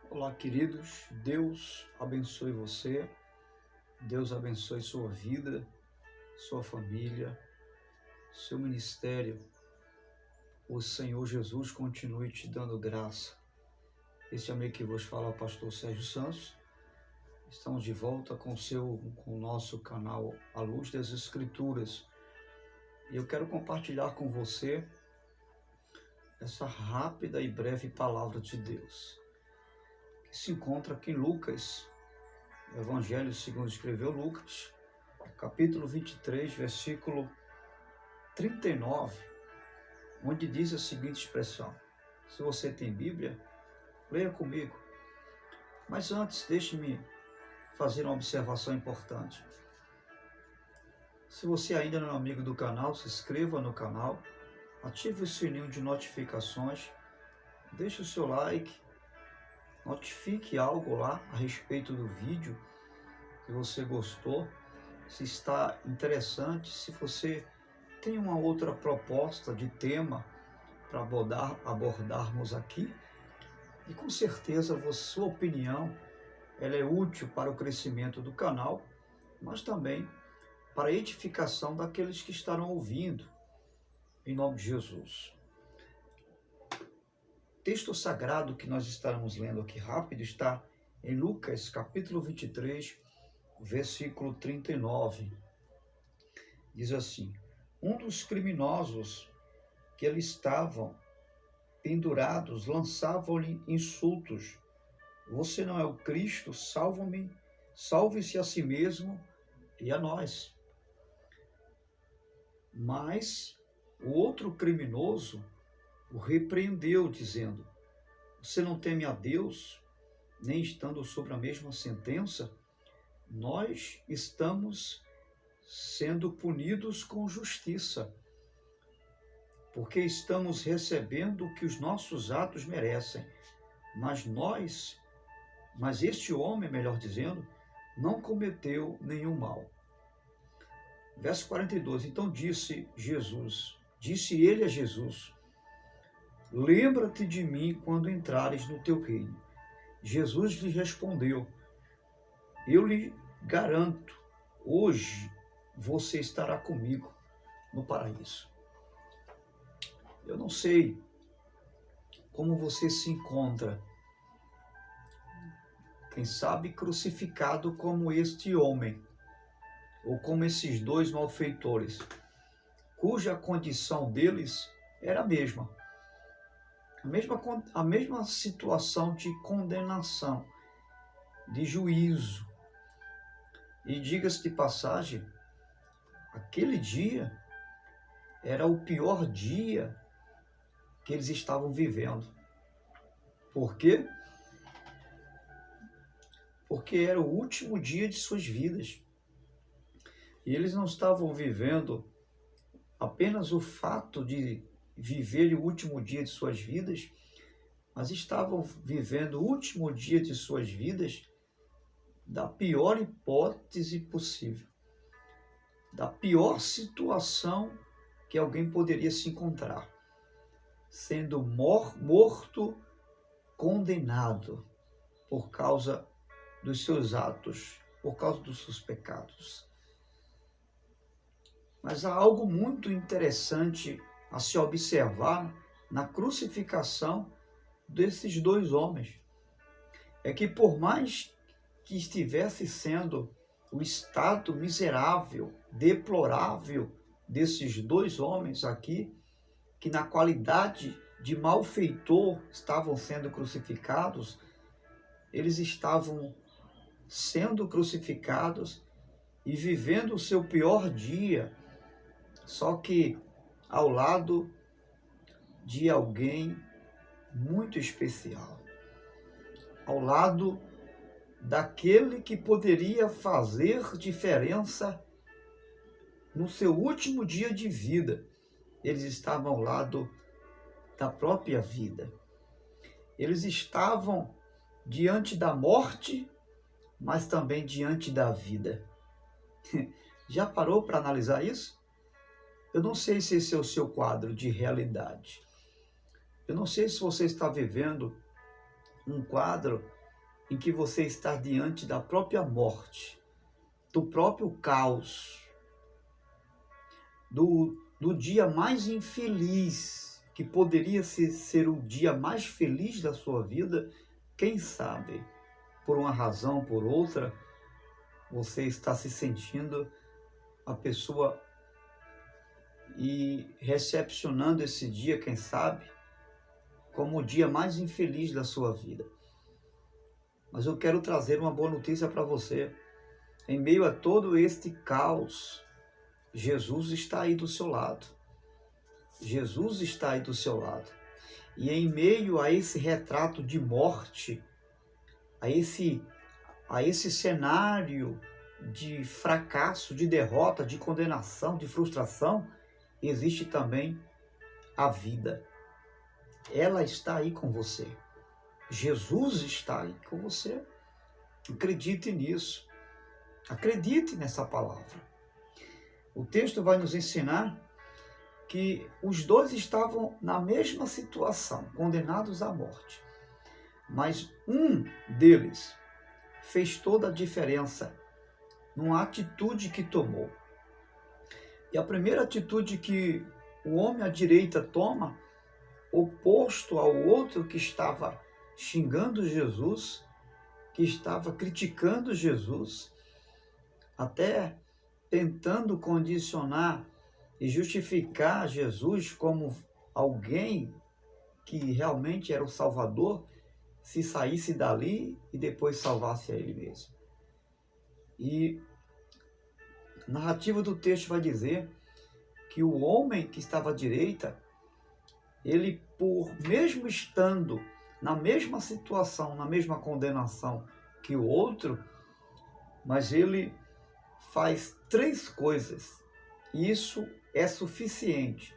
Olá, queridos. Deus abençoe você. Deus abençoe sua vida, sua família, seu ministério. O Senhor Jesus continue te dando graça. Esse amigo que vos fala é o pastor Sérgio Santos. Estamos de volta com o nosso canal A Luz das Escrituras. E eu quero compartilhar com você essa rápida e breve palavra de Deus, que se encontra aqui em Lucas, Evangelho segundo escreveu Lucas, capítulo 23, versículo 39, onde diz a seguinte expressão. Se você tem Bíblia, leia comigo. Mas antes, deixe-me fazer uma observação importante. Se você ainda não é amigo do canal, se inscreva no canal, ative o sininho de notificações, deixe o seu like, notifique algo lá a respeito do vídeo, se você gostou, se está interessante, se você tem uma outra proposta de tema para abordarmos aqui, e com certeza sua opinião ela é útil para o crescimento do canal, mas também para a edificação daqueles que estarão ouvindo, em nome de Jesus. O texto sagrado que nós estaremos lendo aqui rápido está em Lucas, capítulo 23, versículo 39. Diz assim: um dos criminosos que ali estavam pendurados lançavam-lhe insultos. Você não é o Cristo? Salve-se a si mesmo e a nós. Mas o outro criminoso o repreendeu, dizendo: você não teme a Deus, nem estando sobre a mesma sentença? Nós estamos sendo punidos com justiça, porque estamos recebendo o que os nossos atos merecem. Mas este homem, melhor dizendo, não cometeu nenhum mal. Verso 42, então disse ele a Jesus: lembra-te de mim quando entrares no teu reino. Jesus lhe respondeu: eu lhe garanto, hoje você estará comigo no paraíso. Eu não sei como você se encontra, quem sabe crucificado como este homem, ou como esses dois malfeitores, cuja condição deles era a mesma situação de condenação, de juízo. E diga-se de passagem, aquele dia era o pior dia que eles estavam vivendo. Por quê? Porque era o último dia de suas vidas. E eles não estavam vivendo apenas o fato de viver o último dia de suas vidas, mas estavam vivendo o último dia de suas vidas da pior hipótese possível, da pior situação que alguém poderia se encontrar, sendo morto, condenado por causa dos seus atos, por causa dos seus pecados. Mas há algo muito interessante a se observar na crucificação desses dois homens. É que por mais que estivesse sendo o estado miserável, deplorável desses dois homens aqui, que na qualidade de malfeitor estavam sendo crucificados, eles estavam sendo crucificados e vivendo o seu pior dia, só que ao lado de alguém muito especial, ao lado daquele que poderia fazer diferença no seu último dia de vida. Eles estavam ao lado da própria vida. Eles estavam diante da morte, mas também diante da vida. Já parou para analisar isso? Eu não sei se esse é o seu quadro de realidade. Eu não sei se você está vivendo um quadro em que você está diante da própria morte, do próprio caos, do dia mais infeliz, que poderia ser o dia mais feliz da sua vida, quem sabe, por uma razão ou por outra, você está se sentindo a pessoa e recepcionando esse dia, quem sabe, como o dia mais infeliz da sua vida. Mas eu quero trazer uma boa notícia para você. Em meio a todo este caos, Jesus está aí do seu lado. Jesus está aí do seu lado. E em meio a esse retrato de morte, a esse cenário de fracasso, de derrota, de condenação, de frustração, existe também a vida. Ela está aí com você. Jesus está aí com você. Acredite nisso. Acredite nessa palavra. O texto vai nos ensinar que os dois estavam na mesma situação, condenados à morte. Mas um deles fez toda a diferença numa atitude que tomou. E a primeira atitude que o homem à direita toma, oposto ao outro que estava xingando Jesus, que estava criticando Jesus, até tentando condicionar e justificar Jesus como alguém que realmente era o Salvador, se saísse dali e depois salvasse a ele mesmo. E a narrativa do texto vai dizer que o homem que estava à direita, ele, por mesmo estando na mesma situação, na mesma condenação que o outro, mas ele faz 3 coisas. Isso é suficiente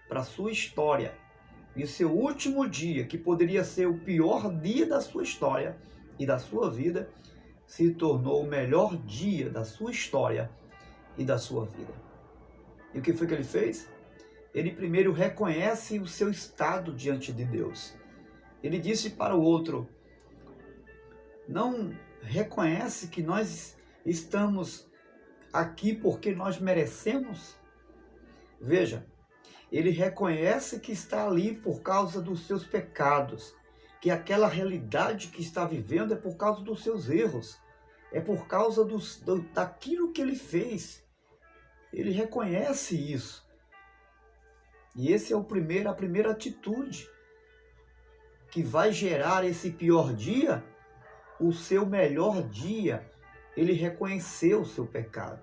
para a sua história. E seu último dia, que poderia ser o pior dia da sua história e da sua vida, se tornou o melhor dia da sua história e da sua vida. E o que foi que ele fez? Ele primeiro reconhece o seu estado diante de Deus. Ele disse para o outro: não reconhece que nós estamos aqui porque nós merecemos? Veja, ele reconhece que está ali por causa dos seus pecados, que aquela realidade que está vivendo é por causa dos seus erros, é por causa daquilo que ele fez. Ele reconhece isso. E esse é a primeira atitude que vai gerar esse pior dia, o seu melhor dia. Ele reconheceu o seu pecado.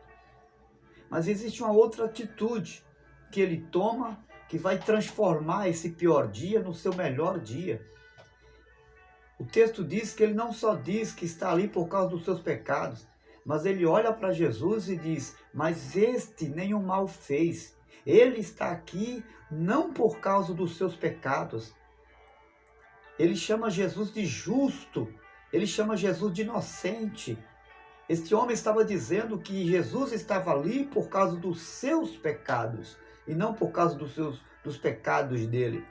Mas existe uma outra atitude que ele toma, que vai transformar esse pior dia no seu melhor dia. O texto diz que ele não só diz que está ali por causa dos seus pecados, mas ele olha para Jesus e diz: mas este nenhum mal fez. Ele está aqui não por causa dos seus pecados. Ele chama Jesus de justo, ele chama Jesus de inocente. Este homem estava dizendo que Jesus estava ali por causa dos seus pecados e não por causa dos pecados dele.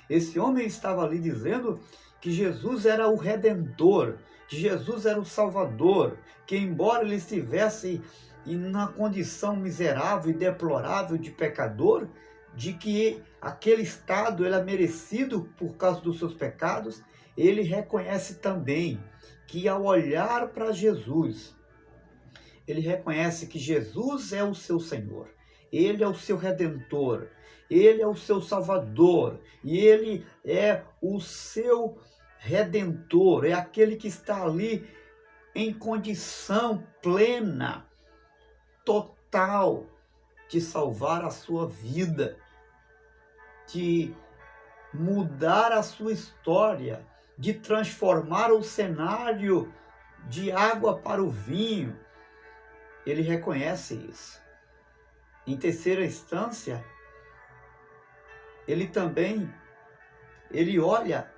Esse homem estava ali dizendo que Jesus era o Redentor, que Jesus era o Salvador, que embora ele estivesse na condição miserável e deplorável de pecador, de que aquele estado era merecido por causa dos seus pecados, ele reconhece também que ao olhar para Jesus, ele reconhece que Jesus é o seu Senhor, ele é o seu Redentor, ele é o seu Salvador, e ele é o seu Redentor, é aquele que está ali em condição plena, total, de salvar a sua vida, de mudar a sua história, de transformar o cenário de água para o vinho. Ele reconhece isso. Em terceira instância, ele olha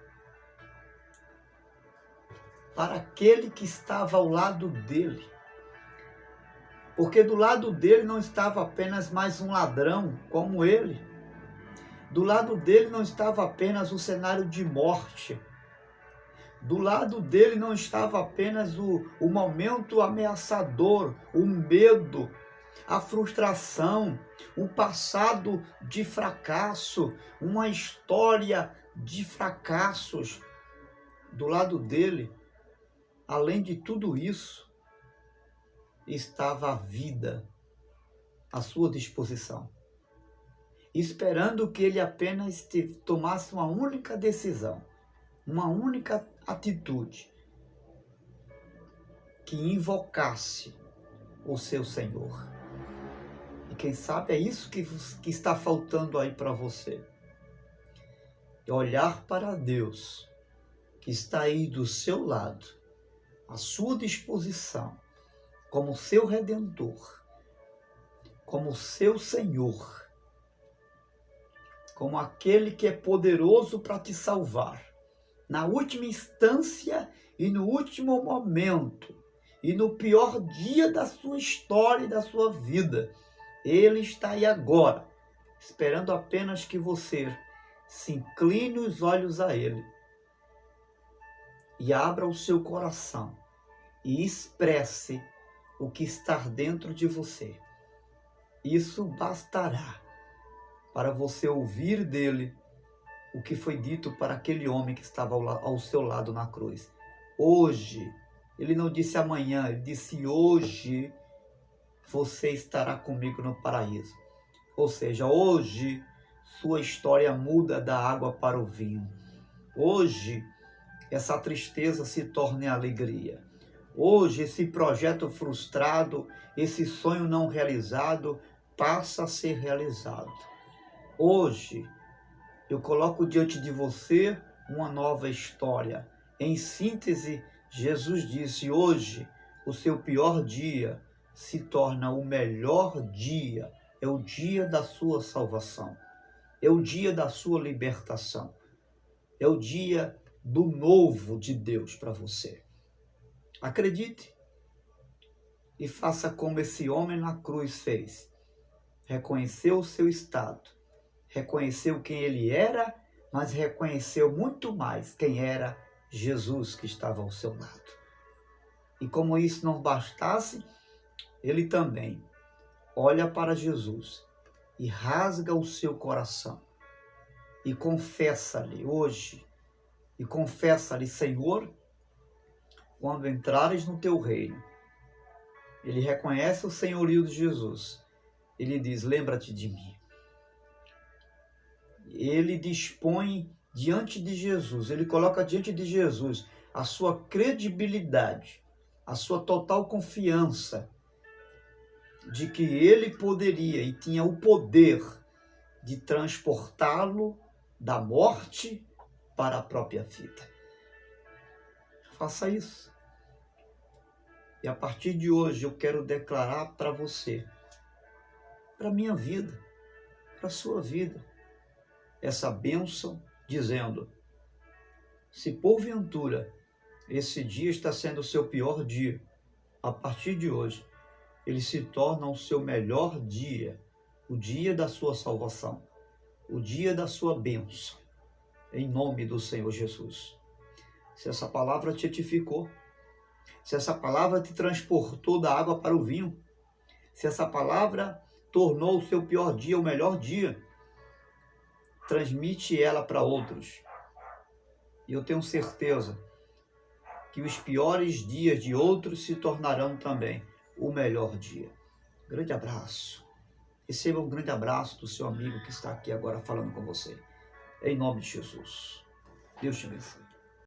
para aquele que estava ao lado dele. Porque do lado dele não estava apenas mais um ladrão como ele. Do lado dele não estava apenas um cenário de morte. Do lado dele não estava apenas o momento ameaçador, o medo, a frustração, um passado de fracasso, uma história de fracassos. Do lado dele, além de tudo isso, estava a vida à sua disposição, esperando que ele apenas tomasse uma única decisão, uma única atitude, que invocasse o seu Senhor. E quem sabe é isso que está faltando aí para você. É olhar para Deus, que está aí do seu lado, à sua disposição, como seu Redentor, como seu Senhor, como aquele que é poderoso para te salvar. Na última instância e no último momento, e no pior dia da sua história e da sua vida, Ele está aí agora, esperando apenas que você se incline os olhos a Ele e abra o seu coração e expresse o que está dentro de você. Isso bastará para você ouvir dele o que foi dito para aquele homem que estava ao seu lado na cruz. Hoje, ele não disse amanhã, ele disse hoje você estará comigo no paraíso. Ou seja, hoje sua história muda da água para o vinho. Hoje essa tristeza se torna em alegria. Hoje esse projeto frustrado, esse sonho não realizado passa a ser realizado. Hoje eu coloco diante de você uma nova história. Em síntese, Jesus disse, hoje o seu pior dia se torna o melhor dia. É o dia da sua salvação. É o dia da sua libertação. É o dia do novo de Deus para você. Acredite e faça como esse homem na cruz fez. Reconheceu o seu estado. Reconheceu quem ele era, mas reconheceu muito mais quem era Jesus que estava ao seu lado. E como isso não bastasse, ele também olha para Jesus e rasga o seu coração e confessa-lhe hoje, e confessa-lhe, Senhor, quando entrares no teu reino. Ele reconhece o senhorio de Jesus. Ele diz, lembra-te de mim. Ele dispõe diante de Jesus, ele coloca diante de Jesus a sua credibilidade, a sua total confiança de que ele poderia e tinha o poder de transportá-lo da morte para a própria vida. Faça isso. E a partir de hoje eu quero declarar para você, para a minha vida, para a sua vida, essa bênção, dizendo, se porventura esse dia está sendo o seu pior dia, a partir de hoje, ele se torna o seu melhor dia, o dia da sua salvação, o dia da sua bênção, em nome do Senhor Jesus. Se essa palavra te edificou, se essa palavra te transportou da água para o vinho, se essa palavra tornou o seu pior dia o melhor dia, transmite ela para outros. E eu tenho certeza que os piores dias de outros se tornarão também o melhor dia. Grande abraço. Receba um grande abraço do seu amigo que está aqui agora falando com você. Em nome de Jesus. Deus te abençoe.